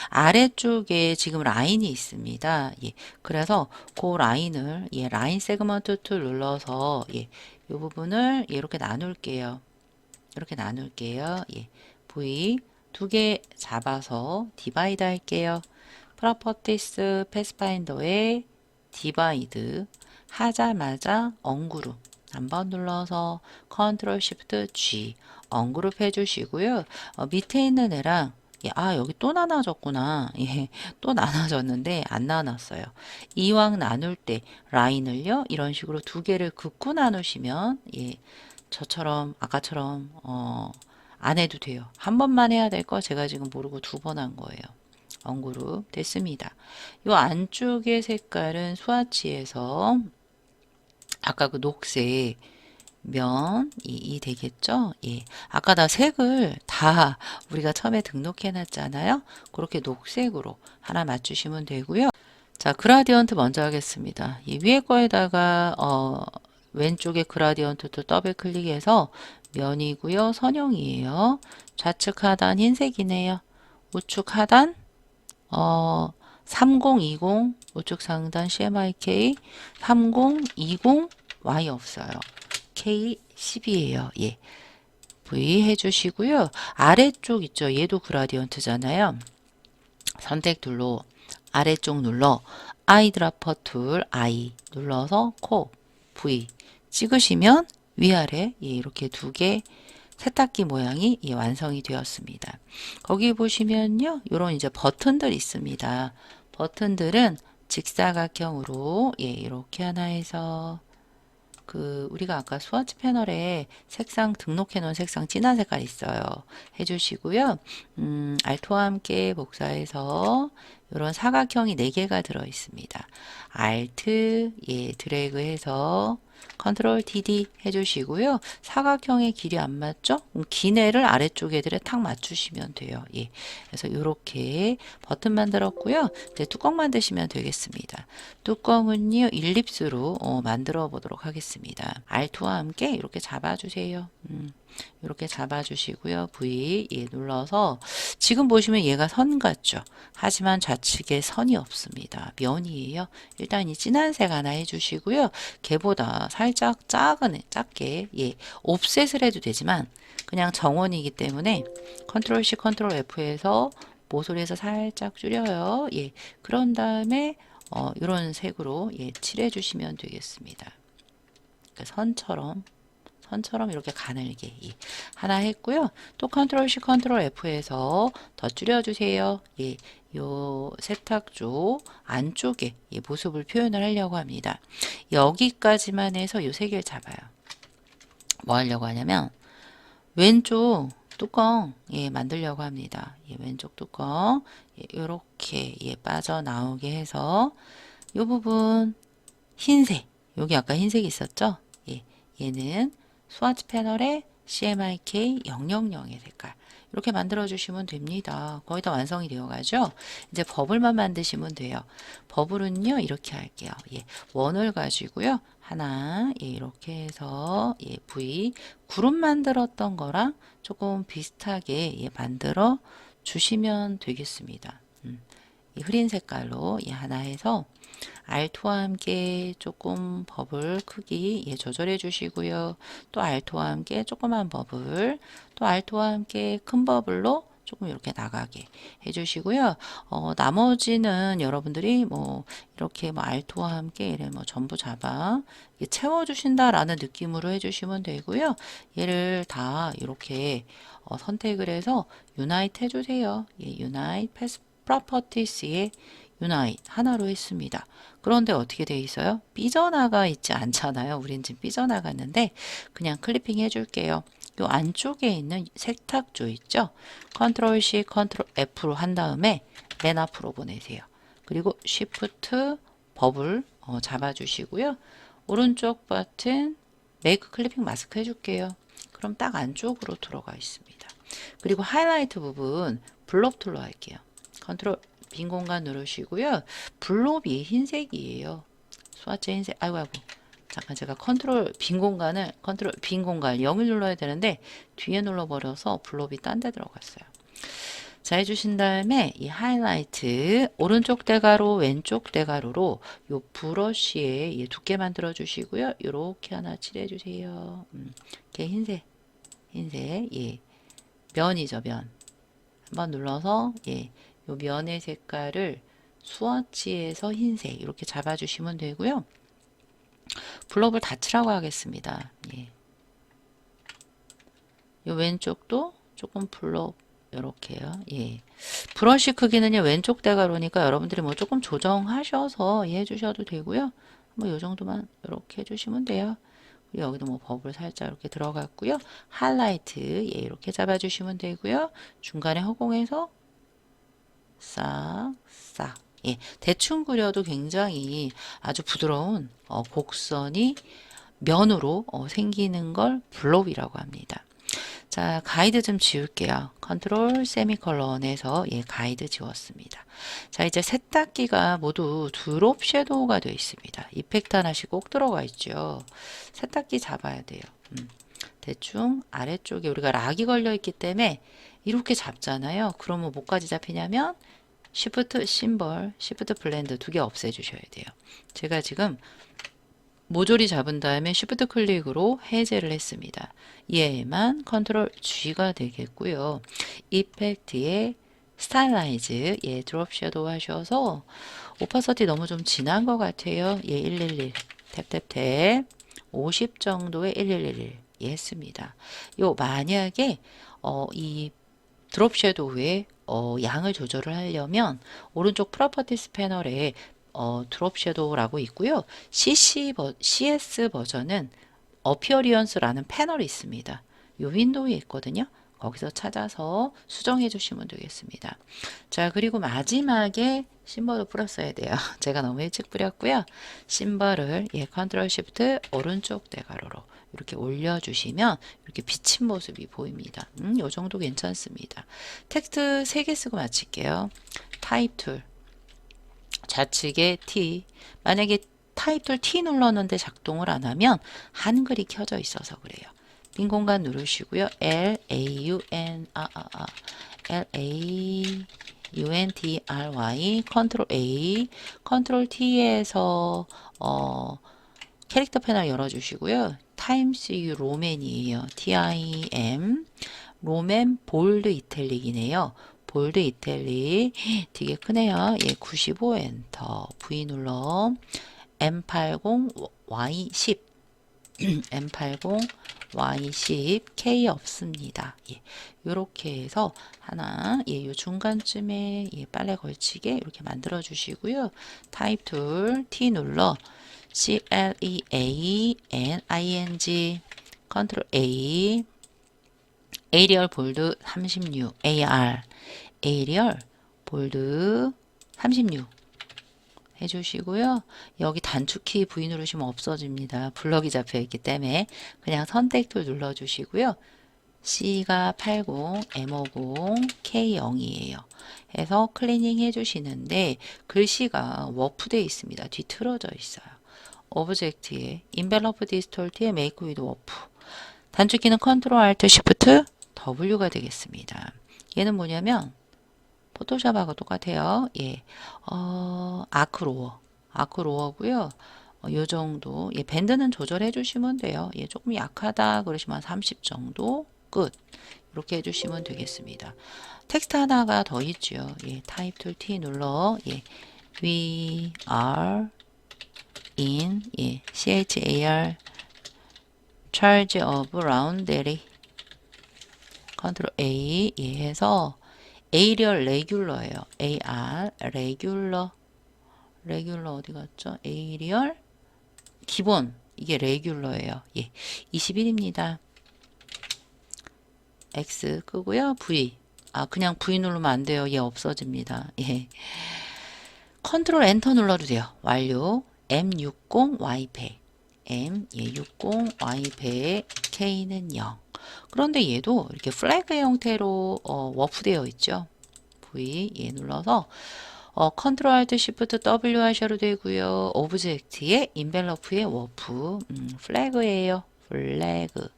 아래쪽에 지금 라인이 있습니다. 예. 그래서 그 라인을 예, 라인 세그먼트 툴 눌러서 예, 이 부분을 이렇게 나눌게요. 이렇게 나눌게요. 예. V 두 개 잡아서 디바이드 할게요. 프로퍼티스 패스파인더에 디바이드 하자마자 언그룹 한번 눌러서 컨트롤 시프트 G 언그룹 해주시고요. 밑에 있는 애랑 예, 여기 또 나눠졌구나. 예, 또 나눠졌는데 안 나눴어요. 이왕 나눌 때 라인을요 이런 식으로 두 개를 긋고 나누시면 예, 저처럼 아까처럼 안 해도 돼요. 한 번만 해야 될 거 제가 지금 모르고 두 번 한 거예요. 언그룹 됐습니다. 요 안쪽의 색깔은 스와치에서 아까 그 녹색 면이 되겠죠? 예. 아까 나 색을 다 우리가 처음에 등록해 놨잖아요. 그렇게 녹색으로 하나 맞추시면 되고요. 자, 그라디언트 먼저 하겠습니다. 이 위에 거에다가 왼쪽에 그라디언트 또 더블 클릭해서 면이고요. 선형이에요. 좌측 하단 흰색이네요. 우측 하단 3020 우측 상단 CMYK 3020 Y 없어요. K10이에요. 예. V 해주시고요. 아래쪽 있죠. 얘도 그라디언트잖아요. 선택 툴로 아래쪽 눌러 아이드라퍼 툴 I 눌러서 코 V 찍으시면 위아래 예, 이렇게 두 개 세탁기 모양이 예, 완성이 되었습니다. 거기 보시면요. 요런 이제 버튼들 있습니다. 버튼들은 직사각형으로 예, 이렇게 하나 해서 우리가 아까 스와치 패널에 색상 등록해 놓은 색상 진한 색깔 있어요. 해주시고요. 알트와 함께 복사해서 이런 사각형이 4개가 들어 있습니다. 알트, 예, 드래그 해서 컨트롤 DD 해주시고요. 사각형의 길이 안 맞죠? 기내를 아래쪽 애들에 탁 맞추시면 돼요. 예. 그래서 이렇게 버튼 만들었고요. 이제 뚜껑 만드시면 되겠습니다. 뚜껑은요, 일립스로 만들어 보도록 하겠습니다. 알트와 함께 이렇게 잡아주세요. 이렇게 잡아주시고요. V 예, 눌러서 지금 보시면 얘가 선 같죠. 하지만 좌측에 선이 없습니다. 면이에요. 일단 이 진한색 하나 해주시고요. 걔보다 살짝 작게 예, 옵셋을 해도 되지만 그냥 정원이기 때문에 컨트롤 C 컨트롤 F에서 모서리에서 살짝 줄여요. 예, 그런 다음에 이런 색으로 예, 칠해 주시면 되겠습니다. 선처럼 이렇게 가늘게 하나 했고요. 또 컨트롤 C 컨트롤 F에서 더 줄여주세요. 예, 요 세탁조 안쪽에 예, 모습을 표현을 하려고 합니다. 여기까지만 해서 요 세 개를 잡아요. 뭐 하려고 하냐면 왼쪽 뚜껑 예, 만들려고 합니다. 예, 왼쪽 뚜껑 예, 이렇게 예, 빠져나오게 해서 요 부분 흰색 여기 아까 흰색이 있었죠? 예, 얘는 스와치 패널에 CMYK 000의 색깔 이렇게 만들어 주시면 됩니다. 거의 다 완성이 되어 가죠. 이제 버블만 만드시면 돼요. 버블은요 이렇게 할게요. 예, 원을 가지고요 하나 예, 이렇게 해서 예, V 구름 만들었던 거랑 조금 비슷하게 예, 만들어 주시면 되겠습니다. 이 흐린 색깔로 예, 하나 해서 알토와 함께 조금 버블 크기 예, 조절해 주시고요. 또 알토와 함께 조그만 버블, 또 알토와 함께 큰 버블로 조금 이렇게 나가게 해주시고요. 나머지는 여러분들이 뭐 이렇게 뭐 알토와 함께 이래 뭐 전부 잡아 채워주신다라는 느낌으로 해주시면 되고요. 얘를 다 이렇게 선택을 해서 유나이트 해주세요. 예, 유나이트 패스 프로퍼티스에 유나이트 하나로 했습니다. 그런데 어떻게 되어 있어요? 삐져나가 있지 않잖아요. 우린 지금 삐져나갔는데 그냥 클리핑 해줄게요. 요 안쪽에 있는 세탁조 있죠? 컨트롤 C, 컨트롤 F로 한 다음에 맨 앞으로 보내세요. 그리고 Shift 버블 잡아주시고요. 오른쪽 버튼 메이크 클리핑 마스크 해줄게요. 그럼 딱 안쪽으로 들어가 있습니다. 그리고 하이라이트 부분 블록 툴로 할게요. 컨트롤 빈 공간 누르시고요. 블록이 흰색이에요. 스와치 흰색. 아이고. 잠깐 제가 컨트롤 빈 공간 0을 눌러야 되는데 뒤에 눌러버려서 블록이 딴 데 들어갔어요. 자 해주신 다음에 이 하이라이트 오른쪽 대가로 왼쪽 대가로로 요 브러쉬에 예, 두께 만들어 주시고요. 요렇게 하나 칠해 주세요. 이렇게 흰색 예 면이죠 면 한번 눌러서 예 요 면의 색깔을 스와치에서 흰색 이렇게 잡아주시면 되고요. 블럭을 닫히라고 하겠습니다. 예. 요 왼쪽도 조금 블럭 이렇게요. 예. 브러쉬 크기는요 왼쪽 대가로니까 여러분들이 뭐 조금 조정하셔서 예, 해주셔도 되고요. 뭐 요 정도만 이렇게 해주시면 돼요. 그리고 여기도 뭐 버블 살짝 이렇게 들어갔고요. 하이라이트 예, 이렇게 잡아주시면 되고요. 중간에 허공에서 싹. 예, 대충 그려도 굉장히 아주 부드러운 곡선이 면으로 생기는 걸 블롭이라고 합니다. 자, 가이드 좀 지울게요. 컨트롤 세미컬런에서 예, 가이드 지웠습니다. 자, 이제 세탁기가 모두 드롭 섀도우가 되어 있습니다. 이펙트 하나씩 꼭 들어가 있죠. 세탁기 잡아야 돼요. 대충 아래쪽에 우리가 락이 걸려 있기 때문에 이렇게 잡잖아요. 그러면 뭐까지 잡히냐면 Shift 심벌, Shift 블렌드 두 개 없애주셔야 돼요. 제가 지금 모조리 잡은 다음에 Shift 클릭으로 해제를 했습니다. 얘만 컨트롤 G가 되겠고요. 이펙트에 스타일라이즈, 예, 드롭 섀도우 하셔서 오파서티 너무 좀 진한 것 같아요. 예, 111, 탭탭탭, 50 정도의 1111, 예, 했습니다. 요 만약에 이 드롭 섀도우의 양을 조절을 하려면 오른쪽 프로퍼티스 패널에 드롭 섀도우라고 있고요. CS 버전은 어피어리언스라는 패널이 있습니다. 이 윈도우에 있거든요. 거기서 찾아서 수정해 주시면 되겠습니다. 자, 그리고 마지막에 심벌을 뿌렸어야 돼요. 제가 너무 일찍 뿌렸고요. 심벌을 예, 컨트롤 시프트 오른쪽 대가로로 이렇게 올려주시면 이렇게 비친 모습이 보입니다. 요 정도 괜찮습니다. 텍스트 3개 쓰고 마칠게요. 타입 툴 좌측에 T, 만약에 타입 툴 T 눌렀는데 작동을 안 하면 한글이 켜져 있어서 그래요. 빈 공간 누르시고요. LAUNTRY 컨트롤 A, 컨트롤 T에서 캐릭터 패널 열어주시고요. 타임스 뉴 로맨이에요. TIM 로맨 볼드 이탈릭이네요. 볼드 이탈릭 되게 크네요. 예, 95 엔터 V 눌러 M80Y10 M80Y10 K 없습니다. 예, 요렇게 해서 하나 예, 요 중간쯤에 예, 빨래 걸치게 이렇게 만들어 주시고요. 타입 툴 T 눌러 CLEANING 컨트롤 A 에리얼 볼드 36 AR 에리얼 볼드 36 해주시고요. 여기 단축키 V 누르시면 없어집니다. 블럭이 잡혀 있기 때문에 그냥 선택툴 눌러주시고요. C가 80, M50, K0이에요. 해서 클리닝 해주시는데 글씨가 워프되어 있습니다. 뒤틀어져 있어요. 오브젝트에 인벨로프 디스톨트에 메이크 위드 워프 단축키는 컨트롤 알트 쉬프트 W가 되겠습니다. 얘는 뭐냐면 포토샵하고 똑같아요. 예, 아크로어고요. 요 정도. 예, 밴드는 조절해 주시면 돼요. 예, 조금 약하다 그러시면 30 정도 끝. 이렇게 해주시면 되겠습니다. 텍스트 하나가 더 있죠. 예, 타입 툴 T 눌러. 예, we are in 예, CHAR charge of roundary 컨트롤 A 예, 해서 에이리얼 레귤러예요. AR 레귤러 어디 갔죠? 에이리얼 기본 이게 레귤러예요. 예, 21입니다. X 끄고요. V 그냥 V 누르면 안 돼요. 얘 없어집니다. 예. 컨트롤 엔터 눌러주세요. 완료. M60 M60 Y패 K는 0. 그런데 얘도 이렇게 플래그 형태로 워프되어 있죠. V 얘 눌러서 컨트롤 알트 시프트 W 하셔도 되고요. 오브젝트의 인벨로프의 워프 플래그예요. 플래그.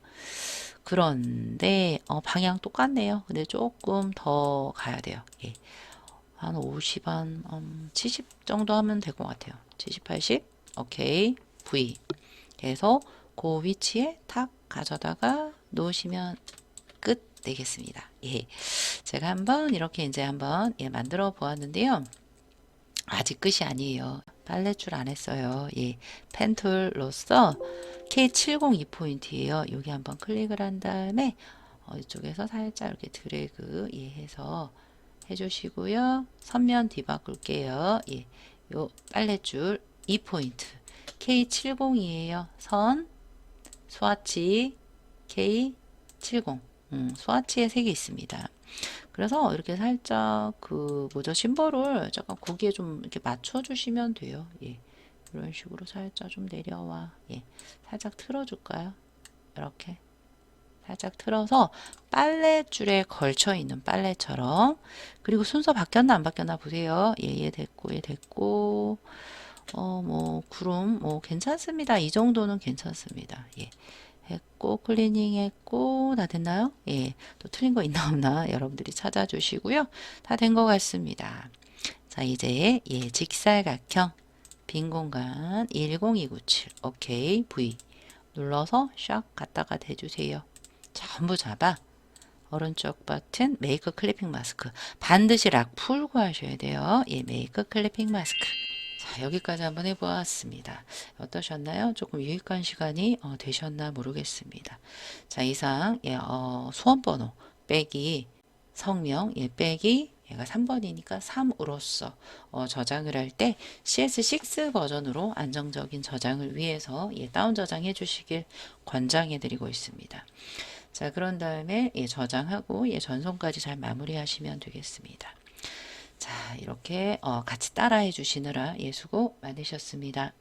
그런데 방향 똑같네요. 근데 조금 더 가야 돼요. 예. 한 50, 한 70 정도 하면 될 것 같아요. 70, 80. 오케이. V. 그래서 그 위치에 탁 가져다가 놓으시면 끝 되겠습니다. 예. 제가 한번 이렇게 이제 한번 예, 만들어 보았는데요. 아직 끝이 아니에요. 빨랫줄 안 했어요. 예. 펜툴로서 K70 2포인트예요. 여기 한번 클릭을 한 다음에 이쪽에서 살짝 이렇게 드래그 예, 해서 해주시고요. 선면 뒤바꿀게요. 예. 요 빨랫줄 2포인트 K70이에요. 선 스와치 K70 스와치의 색이 있습니다. 그래서 이렇게 살짝 그 뭐죠 심벌을 잠깐 거기에 좀 이렇게 맞춰 주시면 돼요. 예. 이런 식으로 살짝 좀 내려와. 예. 살짝 틀어줄까요? 이렇게 살짝 틀어서 빨랫줄에 걸쳐 있는 빨래처럼. 그리고 순서 바뀌었나 안 바뀌었나 보세요. 얘 됐고 얘 됐고 뭐 구름 뭐 괜찮습니다. 이 정도는 괜찮습니다. 예. 했고 클리닝 했고 다 됐나요? 예. 또 틀린 거 있나 없나 여러분들이 찾아주시고요. 다 된 것 같습니다. 자, 이제 예, 직사각형 빈 공간 10297 오케이 V 눌러서 샥 갖다가 대주세요. 전부 잡아 오른쪽 버튼 메이크 클리핑 마스크 반드시 락 풀고 하셔야 돼요. 예, 메이크 클리핑 마스크. 자, 여기까지 한번 해보았습니다. 어떠셨나요? 조금 유익한 시간이 되셨나 모르겠습니다. 자, 이상 예, 수험번호 빼기 성명 예, 빼기 얘가 3번이니까 3으로써 저장을 할 때 CS6 버전으로 안정적인 저장을 위해서 예, 다운 저장해 주시길 권장해 드리고 있습니다. 자, 그런 다음에 예, 저장하고 예, 전송까지 잘 마무리하시면 되겠습니다. 자, 이렇게 같이 따라해 주시느라 예, 수고 많으셨습니다.